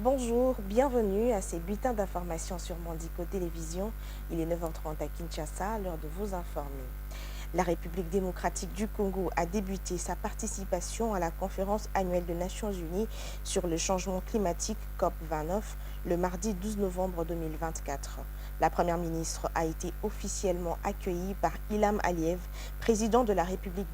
Bonjour, bienvenue à ces bulletins d'information sur Mandico Télévision. Il est 9h30 à Kinshasa, l'heure de vous informer. La République démocratique du Congo a débuté sa participation à la conférence annuelle des Nations Unies sur le changement climatique COP29 le mardi 12 novembre 2024. La première ministre a été officiellement accueillie par Ilham Aliyev, président de la République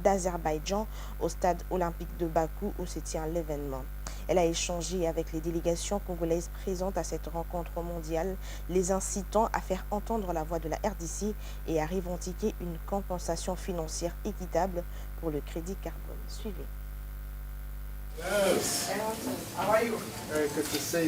d'Azerbaïdjan, au stade olympique de Bakou où se tient l'événement. Elle a échangé avec les délégations congolaises présentes à cette rencontre mondiale, les incitant à faire entendre la voix de la RDC et à revendiquer une compensation financière équitable pour le crédit carbone. Suivez.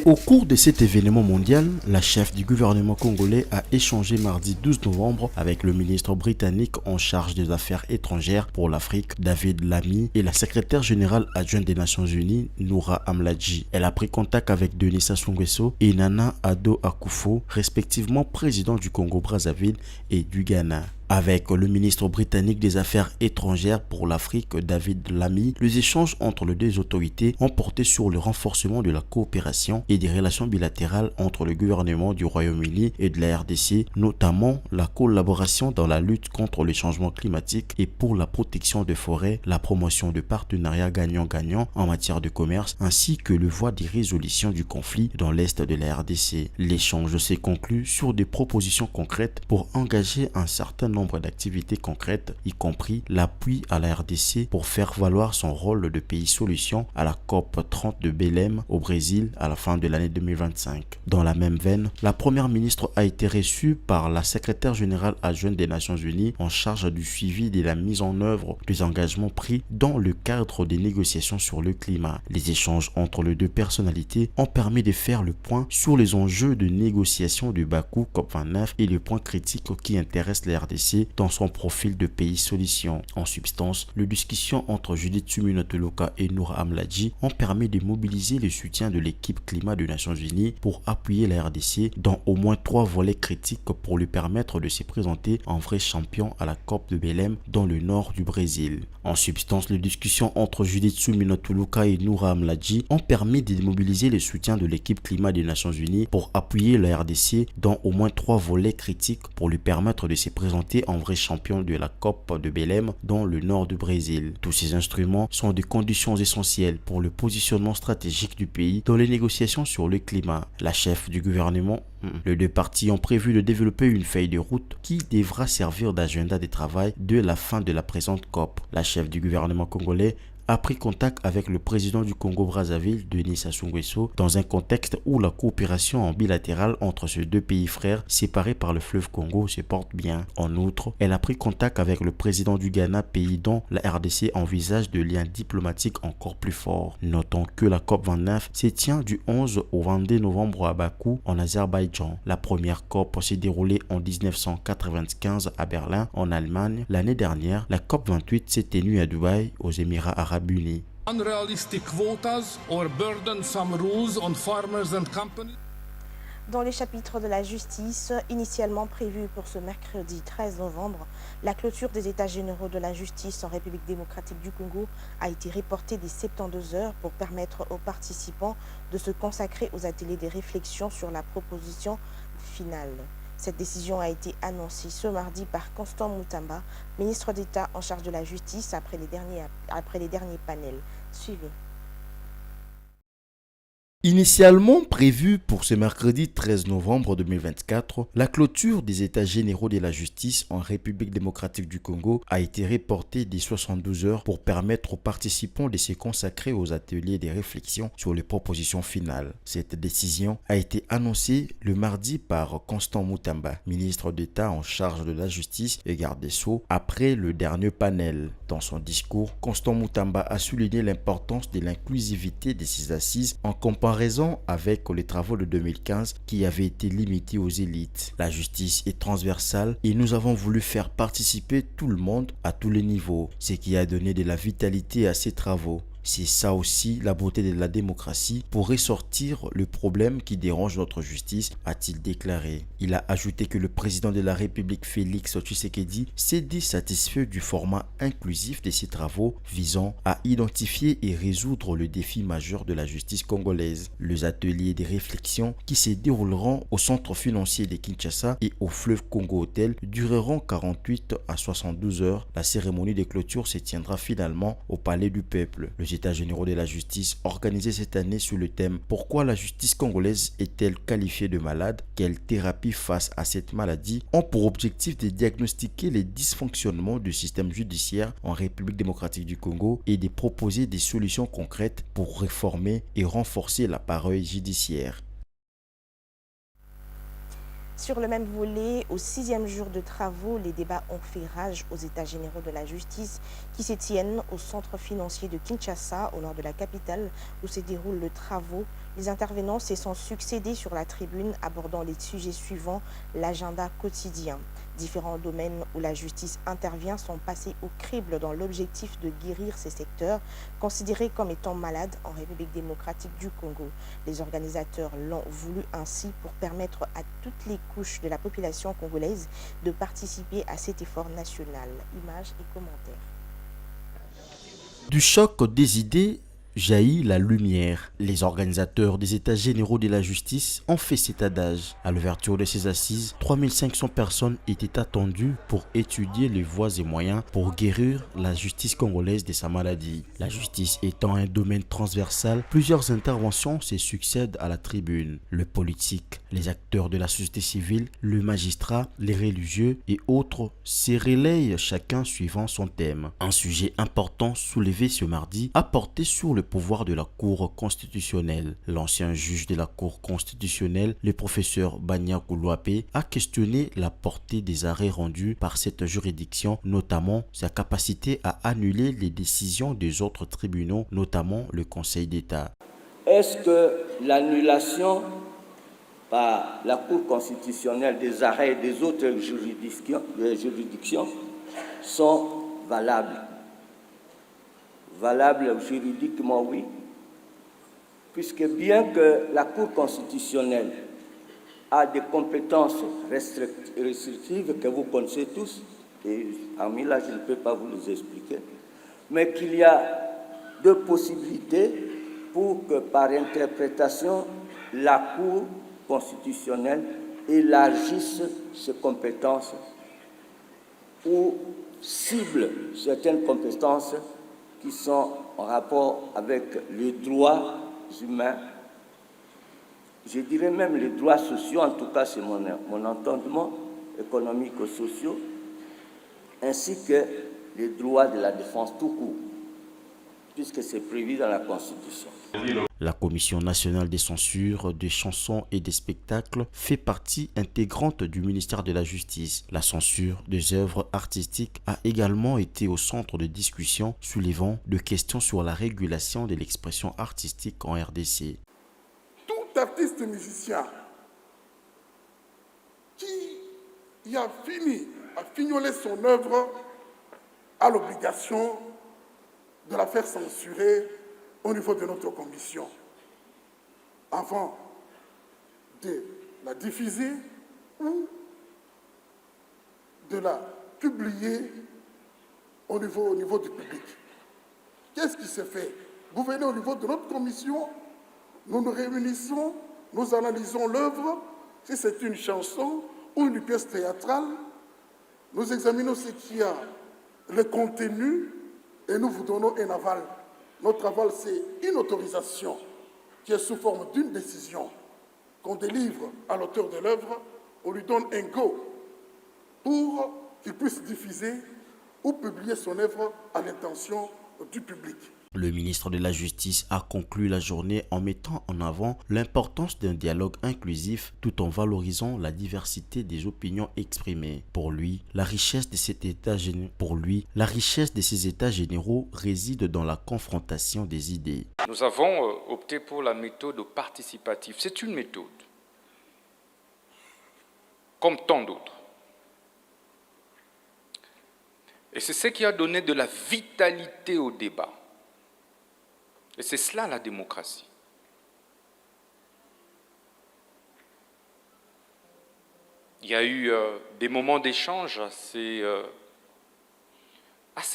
Au cours de cet événement mondial, la chef du gouvernement congolais a échangé mardi 12 novembre avec le ministre britannique en charge des affaires étrangères pour l'Afrique, David Lammy, et la secrétaire générale adjointe des Nations Unies, Noura Amladji. Elle a pris contact avec Denis Sassou Nguesso et Nana Addo Akufo, respectivement président du Congo-Brazzaville et du Ghana. Avec le ministre britannique des Affaires étrangères pour l'Afrique, David Lammy, les échanges entre les deux autorités ont porté sur le renforcement de la coopération et des relations bilatérales entre le gouvernement du Royaume-Uni et de la RDC, notamment la collaboration dans la lutte contre le changement climatique et pour la protection des forêts, la promotion de partenariats gagnant-gagnant en matière de commerce, ainsi que le voie des résolutions du conflit dans l'est de la RDC. L'échange s'est conclu sur des propositions concrètes pour engager un certain nombre d'activités concrètes, y compris l'appui à la RDC pour faire valoir son rôle de pays solution à la COP 30 de Belém au Brésil à la fin de l'année 2025. Dans la même veine, la première ministre a été reçue par la secrétaire générale adjointe des Nations Unies en charge du suivi de la mise en œuvre des engagements pris dans le cadre des négociations sur le climat. Les échanges entre les deux personnalités ont permis de faire le point sur les enjeux de négociation du Bakou COP29 et les points critiques qui intéressent la RDC dans son profil de pays solution. En substance, les discussions entre Judith Suminwa Tuluka et Noura Amladji ont permis de mobiliser le soutien de l'équipe climat des Nations Unies pour appuyer la RDC dans au moins 3 volets critiques pour lui permettre de se présenter en vrai champion à la COP de Belém dans le nord du Brésil. En substance, les discussions entre Judith Suminwa Tuluka et Noura Amladji ont permis de mobiliser le soutien de l'équipe climat des Nations Unies pour appuyer la RDC dans au moins 3 volets critiques pour lui permettre de se présenter en vrai champion de la COP de Belém dans le nord du Brésil. Tous ces instruments sont des conditions essentielles pour le positionnement stratégique du pays dans les négociations sur le climat. La chef du gouvernement, les deux parties ont prévu de développer une feuille de route qui devra servir d'agenda de travail de la fin de la présente COP. La chef du gouvernement congolais a pris contact avec le président du Congo-Brazzaville, Denis Sassou Nguesso, dans un contexte où la coopération bilatérale entre ces deux pays frères, séparés par le fleuve Congo, se porte bien. En outre, elle a pris contact avec le président du Ghana, pays dont la RDC envisage de liens diplomatiques encore plus forts. Notons que la COP29 se tient du 11 au 22 novembre à Bakou, en Azerbaïdjan. La première COP s'est déroulée en 1995 à Berlin, en Allemagne. L'année dernière, la COP28 s'est tenue à Dubaï, aux Émirats arabes unis. Unrealistic quotas or burdensome rules on farmers and companies. Dans les chapitres de la justice, initialement prévus pour ce mercredi 13 novembre, la clôture des états généraux de la justice en République démocratique du Congo a été reportée des 72 heures pour permettre aux participants de se consacrer aux ateliers de réflexion sur la proposition finale. Cette décision a été annoncée ce mardi par Constant Moutamba, ministre d'État en charge de la justice, après les derniers panels. Suivez. Initialement prévue pour ce mercredi 13 novembre 2024, la clôture des états généraux de la justice en République démocratique du Congo a été reportée des 72 heures pour permettre aux participants de se consacrer aux ateliers de réflexion sur les propositions finales. Cette décision a été annoncée le mardi par Constant Moutamba, ministre d'État en charge de la justice et garde des Sceaux, après le dernier panel. Dans son discours, Constant Moutamba a souligné l'importance de l'inclusivité de ces assises en comparaison avec les travaux de 2015 qui avaient été limités aux élites. La justice est transversale et nous avons voulu faire participer tout le monde à tous les niveaux, ce qui a donné de la vitalité à ces travaux. C'est ça aussi la beauté de la démocratie pour ressortir le problème qui dérange notre justice, a-t-il déclaré. Il a ajouté que le président de la République Félix Tshisekedi s'est dit satisfait du format inclusif de ses travaux visant à identifier et résoudre le défi majeur de la justice congolaise. Les ateliers de réflexion qui se dérouleront au centre financier de Kinshasa et au fleuve Congo Hotel dureront 48 à 72 heures. La cérémonie de clôture se tiendra finalement au Palais du Peuple. Les États généraux de la justice organisés cette année sous le thème « Pourquoi la justice congolaise est-elle qualifiée de malade? Quelle thérapie face à cette maladie ?» ont pour objectif de diagnostiquer les dysfonctionnements du système judiciaire en République démocratique du Congo et de proposer des solutions concrètes pour réformer et renforcer l'appareil judiciaire. Sur le même volet, au 6e jour de travaux, les débats ont fait rage aux États généraux de la justice qui se tiennent au centre financier de Kinshasa, au nord de la capitale, où se déroulent les travaux. Les intervenants se sont succédés sur la tribune abordant les sujets suivants, l'agenda quotidien. Différents domaines où la justice intervient sont passés au crible dans l'objectif de guérir ces secteurs considérés comme étant malades en République démocratique du Congo. Les organisateurs l'ont voulu ainsi pour permettre à toutes les couches de la population congolaise de participer à cet effort national. Images et commentaires. Du choc des idées jaillit la lumière. Les organisateurs des États généraux de la justice ont fait cet adage. À l'ouverture de ces assises, 3500 personnes étaient attendues pour étudier les voies et moyens pour guérir la justice congolaise de sa maladie. La justice étant un domaine transversal, plusieurs interventions se succèdent à la tribune. Le politique, les acteurs de la société civile, le magistrat, les religieux et autres se relayent chacun suivant son thème. Un sujet important soulevé ce mardi a porté sur le pouvoir de la Cour constitutionnelle. L'ancien juge de la Cour constitutionnelle, le professeur Banya Koulouapé, a questionné la portée des arrêts rendus par cette juridiction, notamment sa capacité à annuler les décisions des autres tribunaux, notamment le Conseil d'État. Est-ce que l'annulation par la Cour constitutionnelle des arrêts des autres juridictions sont valables? Valable juridiquement, oui, puisque bien que la Cour constitutionnelle a des compétences restrictives que vous connaissez tous, et en là je ne peux pas vous les expliquer, mais qu'il y a deux possibilités pour que par interprétation, la Cour constitutionnelle élargisse ses compétences ou cible certaines compétences qui sont en rapport avec les droits humains, je dirais même les droits sociaux, en tout cas c'est mon entendement, économiques et sociaux, ainsi que les droits de la défense tout court, puisque c'est prévu dans la Constitution. La Commission nationale des censures des chansons et des spectacles fait partie intégrante du ministère de la Justice. La censure des œuvres artistiques a également été au centre de discussions soulevant de questions sur la régulation de l'expression artistique en RDC. Tout artiste musicien qui a fignolé son œuvre a l'obligation de la faire censurer au niveau de notre commission, avant de la diffuser ou de la publier au niveau du public. Qu'est-ce qui se fait? Vous venez au niveau de notre commission, nous nous réunissons, nous analysons l'œuvre, si c'est une chanson ou une pièce théâtrale, nous examinons ce qu'il y a, le contenu, et nous vous donnons un aval. Notre aval, c'est une autorisation qui est sous forme d'une décision qu'on délivre à l'auteur de l'œuvre, on lui donne un go pour qu'il puisse diffuser ou publier son œuvre à l'intention du public. Le ministre de la Justice a conclu la journée en mettant en avant l'importance d'un dialogue inclusif tout en valorisant la diversité des opinions exprimées. Pour lui, la richesse de ces états généraux réside dans la confrontation des idées. Nous avons opté pour la méthode participative. C'est une méthode, comme tant d'autres. Et c'est ce qui a donné de la vitalité au débat. Et c'est cela la démocratie. Il y a eu des moments d'échange assez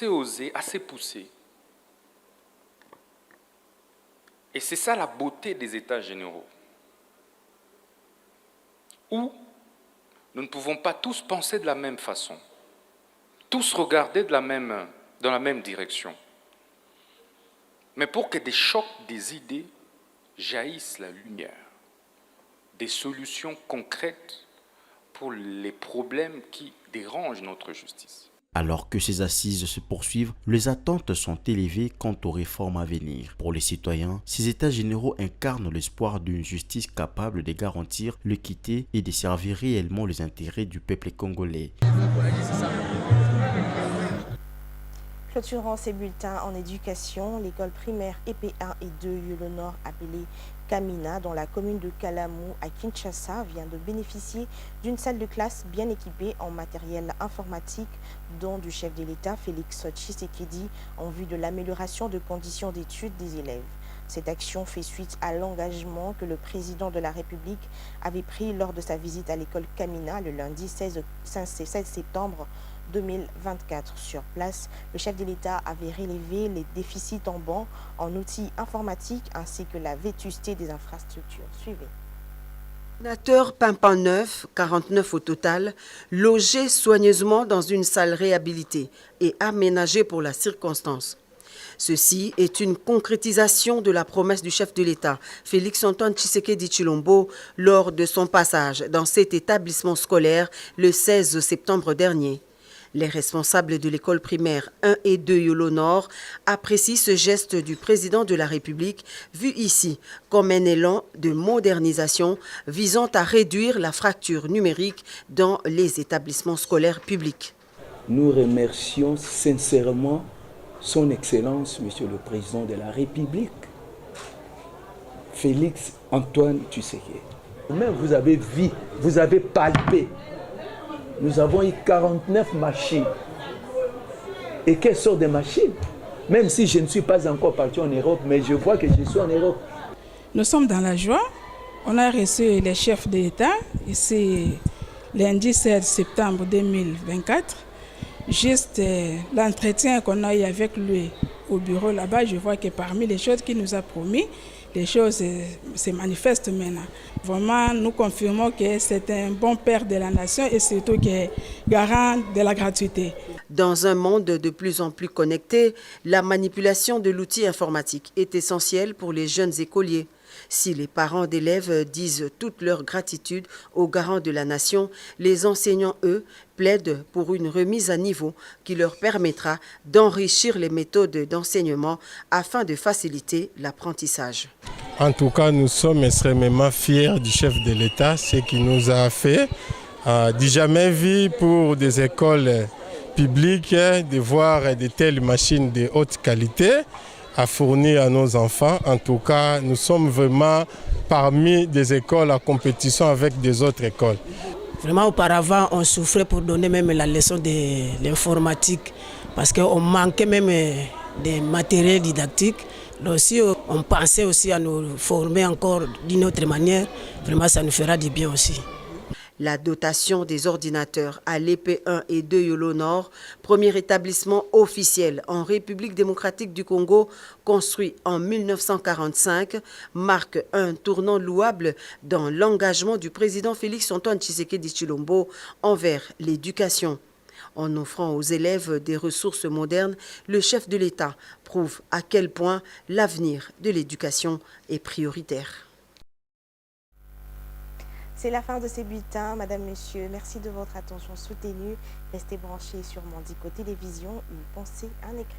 osés, assez poussés. Et c'est ça la beauté des États généraux, où nous ne pouvons pas tous penser de la même façon, tous regarder dans la même direction. Mais pour que des chocs des idées jaillissent la lumière, des solutions concrètes pour les problèmes qui dérangent notre justice. Alors que ces assises se poursuivent, les attentes sont élevées quant aux réformes à venir. Pour les citoyens, ces états généraux incarnent l'espoir d'une justice capable de garantir l'équité et de servir réellement les intérêts du peuple congolais. Clôturant ces bulletins en éducation, l'école primaire EP1 et 2 Yolo Nord appelée Kamina dans la commune de Kalamou à Kinshasa vient de bénéficier d'une salle de classe bien équipée en matériel informatique don du chef de l'État Félix Tshisekedi en vue de l'amélioration de conditions d'études des élèves. Cette action fait suite à l'engagement que le président de la République avait pris lors de sa visite à l'école Kamina le lundi 16 septembre 2024. Sur place, le chef de l'État avait relevé les déficits en bancs, en outils informatiques ainsi que la vétusté des infrastructures. Suivez. Ordinateur pimpant neuf, 49 au total, logés soigneusement dans une salle réhabilitée et aménagée pour la circonstance. Ceci est une concrétisation de la promesse du chef de l'État, Félix-Antoine Tshisekedi Tshilombo, lors de son passage dans cet établissement scolaire le 16 septembre dernier. Les responsables de l'école primaire 1 et 2 Yolo Nord apprécient ce geste du président de la République, vu ici comme un élan de modernisation visant à réduire la fracture numérique dans les établissements scolaires publics. Nous remercions sincèrement Son Excellence, Monsieur le Président de la République, Félix-Antoine Tshisekedi. Même vous avez vu, vous avez palpé. Nous avons eu 49 machines. Et quelle sorte de machines? Même si je ne suis pas encore parti en Europe, mais je vois que je suis en Europe. Nous sommes dans la joie. On a reçu les chefs de l'État ici lundi 16 septembre 2024. Juste l'entretien qu'on a eu avec lui au bureau là-bas, je vois que parmi les choses qu'il nous a promis, les choses se manifestent maintenant. Vraiment, nous confirmons que c'est un bon père de la nation et surtout qui est garant de la gratuité. Dans un monde de plus en plus connecté, la manipulation de l'outil informatique est essentielle pour les jeunes écoliers. Si les parents d'élèves disent toute leur gratitude aux garants de la nation, les enseignants, eux, plaident pour une remise à niveau qui leur permettra d'enrichir les méthodes d'enseignement afin de faciliter l'apprentissage. En tout cas, nous sommes extrêmement fiers du chef de l'État, ce qu'il nous a fait. Du jamais vu pour des écoles publiques de voir de telles machines de haute qualité à fournir à nos enfants. En tout cas, nous sommes vraiment parmi des écoles en compétition avec des autres écoles. Vraiment, auparavant, on souffrait pour donner même la leçon de l'informatique parce qu'on manquait même des matériels didactiques. Donc, si on pensait aussi à nous former encore d'une autre manière, vraiment, ça nous fera du bien aussi. La dotation des ordinateurs à l'EP1 et 2 Yolo Nord, premier établissement officiel en République démocratique du Congo, construit en 1945, marque un tournant louable dans l'engagement du président Félix-Antoine Tshisekedi Tshilombo envers l'éducation. En offrant aux élèves des ressources modernes, le chef de l'État prouve à quel point l'avenir de l'éducation est prioritaire. C'est la fin de ces bulletins. Madame, Monsieur, merci de votre attention soutenue. Restez branchés sur Mondico Télévision, une pensée, un écrit.